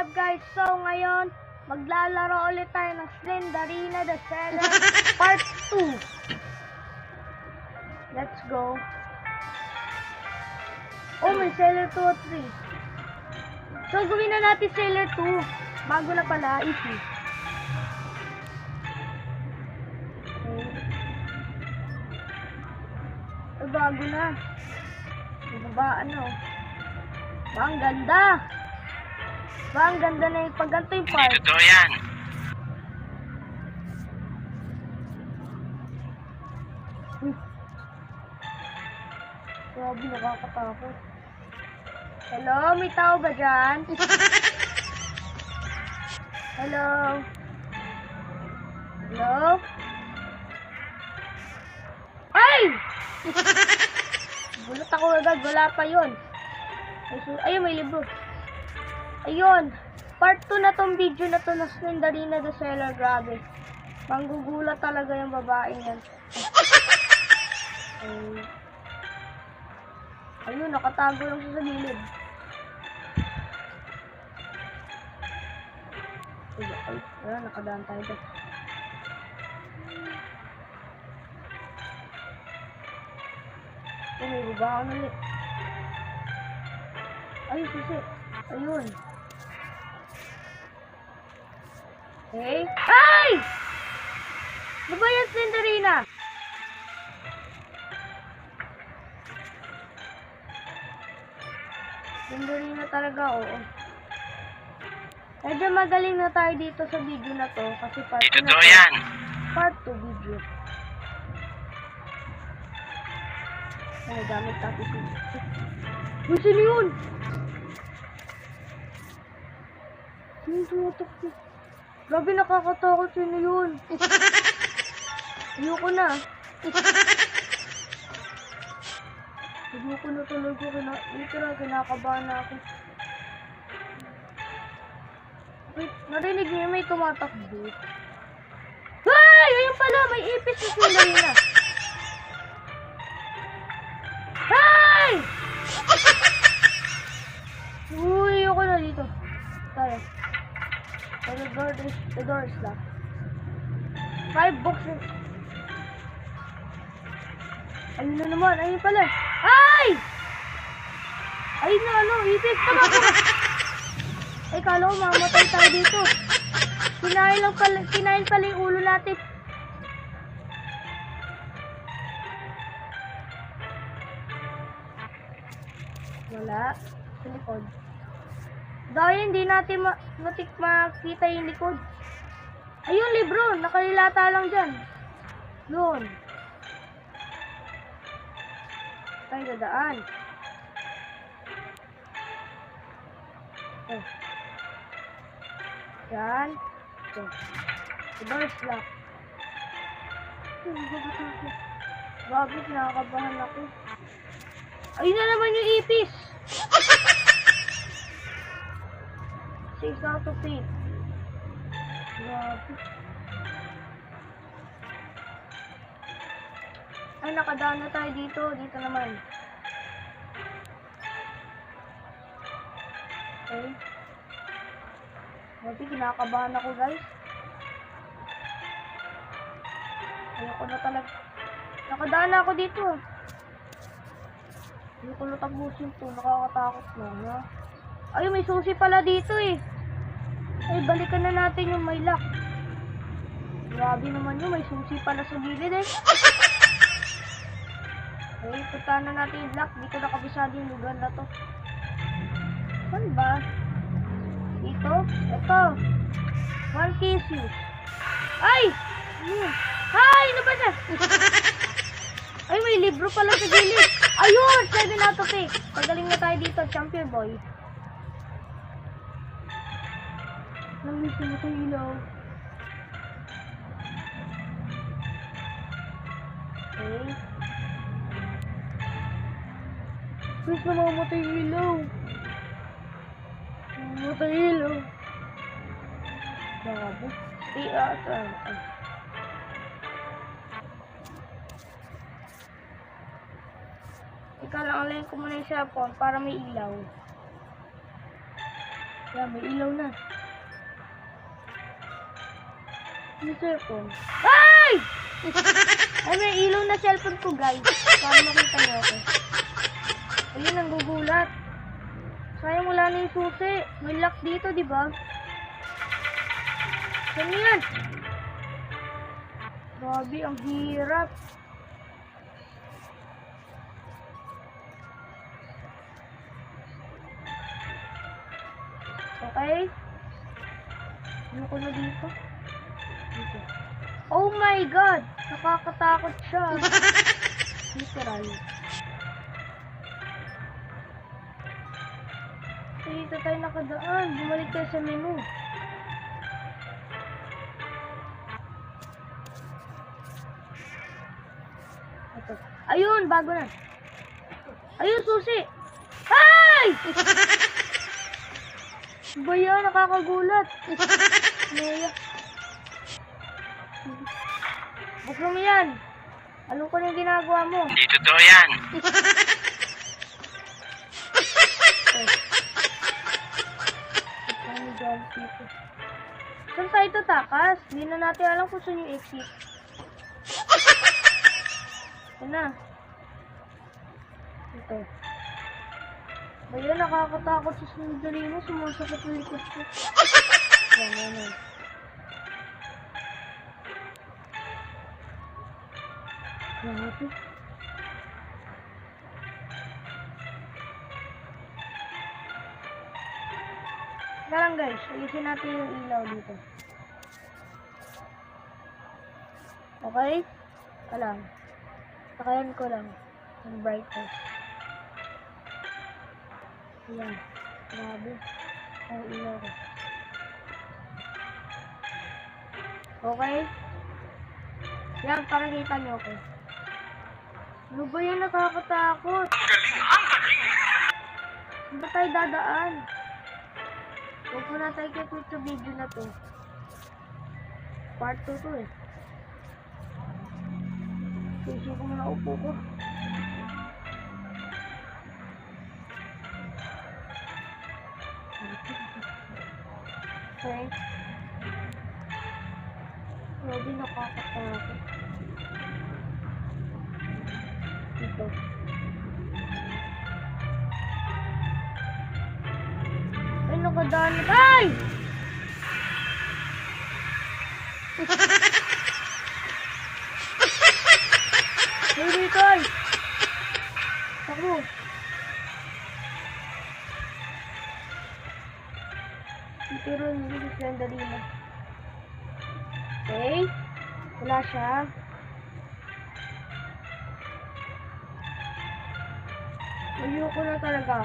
up guys? So ngayon, maglalaro ulit tayo ng Slenderina the Seller Part 2. Let's go. Oh, may Seller 2 at 3. So gawin na natin Seller 2. Bago na pala, easy. Okay. Ay, bago na. Babaan na. Ang ganda. Ang ganda na yung pag ganito yung part. Totoo yan. Grabe, nakakatakot. Hello? May tao ba dyan? Hello? Hello? Ay! Gulat ako agad. Wala pa yun. Ayun, may libro. Ayun. Part 2 na tong video na to ng Slenderina the Seller. Grabe. Manggugulat talaga yung babaeng yan. Ayun, nakatago lang siya sa gilid. Ayun, nakadaan tayo dyan. May babahan ulit. Ay, sisi. Ayun. Okay. Ay! Ano ba yan, Slenderina? Slenderina talaga, oo. Medyo magaling na tayo dito sa video na to kasi part 2 na Totoo yan. Part 2 video. Ay, gamit natin sila. Uy, sino yun? Sino tumatakbo? Grabe, nakakatakot. Sino yun? Ayoko na. Ayoko na talaga. Literal, kinakabahan na ako. Wait, narinig niyo may tumatakbo. Ay! Ayun pala, may ipis na Slenderina. Ay! Uy, ayoko na dito. Tayo. The door is locked. 5 boxes. Ayun na naman. Ayun pala. Ay! Ayun na, ano, ipis. Ay, kala ko mamatay tayo dito. Kinain pala yung ulo natin. Wala. Sa likod. Dahil hindi natin makita yung likod. Ayun, libro. Nakalilata lang dyan. Doon. Tayo dadaan. Oh. Yan. So, the door is locked. Bakit nakakabahan ako? Ayun na naman yung ipis. 6 out of 8. Grabe. Ay, nakadaan na tayo dito. Dito naman. Okay. Grabe, kinakabahan ako, guys. Ayoko na talaga. Nakadaan na ako dito. Hindi ko natapusin to. Nakakatakot na. Ha? Ay, may susi pala dito eh. Ay, balikan na natin yung may lock. Grabe naman yun. May susi pala sa gilid eh. Okay, puntahan na natin yung lock. Dito nakabisado yung lugar na to. Saan ba? Dito? Ito. One kiss you. Ay! Ay! Ano ba na? Ay, may libro pala sa gilid. Ayun! 7 out of 8. Pagaling na tayo dito. Champion boy. Namiss mo sa ilaw. Okay. Please, namamatay yung ilaw. Namamatay yung ilaw. Grabe. Stay out. Ikaw lang ko muna yung cellphone para may ilaw. Yan, may ilaw na. May cellphone. Ay! Ay, may ilaw na cellphone ko, guys. Para makita niyo ako. Ayun, nanggugulat. Sayang wala na yung susi. May lock dito, di ba? Saan yan? Grabe, ang hirap. Okay. Ano ko na dito? Dito. Oh my God! Nakakatakot siya. Literal. So, dito tayo nakadaan. Bumalik tayo sa menu. Ito. Ayun! Bago na. Ayun, susi! Ay! Ba yan? Nakakagulat. Naya. Buksan mo yan. Alam ko na yung ginagawa mo. Hindi totoo yan. Saan tayo tatakas? Hindi na natin alam kung saan yung exit. Ito na. Ito. Ba yun? Nakakatakot sa sandali mo. Sumasakit yung likod ko. Yan, yan, yan. Grabe. Teka lang guys, ayusin natin yung ilaw dito. Okay? Teka lang. Takayan ko lang yung brightness. Ayan. Grabe. Ang ilaw ko. Okay? Yan, pakikita niyo ako. Ano ba yan? Nakakatakot. Saan ba tayo dadaan? Huwag mo na tayo kikit sa video na to. Part 2 to eh. Susi ko muna upo ko. Okay. Grabe, nakakatakot. Ito. Ay, nakadaan. Ay! Hindi kay! Takbo! Pero hindi siya dali na. Okay? Wala siya. Ayoko na talaga.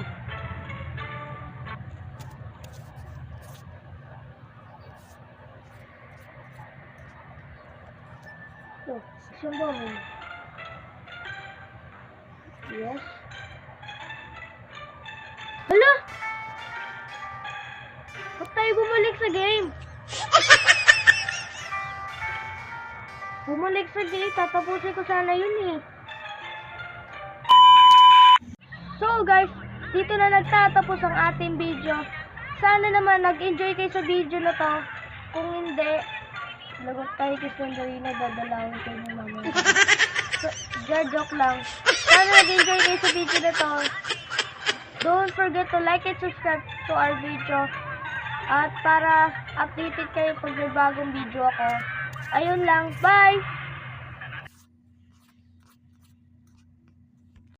So, saan ba mo? Yes. Hala! Ba't tayo bumalik sa game? Bumalik sa game, tatapusin ko sana yun eh. So guys, dito na nagtatapos ang ating video. Sana naman nag-enjoy kayo sa video na to. Kung hindi, lagot tayo kay Slenderina, dadalawin kayo ng mama. So, joke lang. Sana nag-enjoy kayo sa video na to. Don't forget to like and subscribe to our video. At para updated kayo pag may bagong video ako. Ayun lang, bye!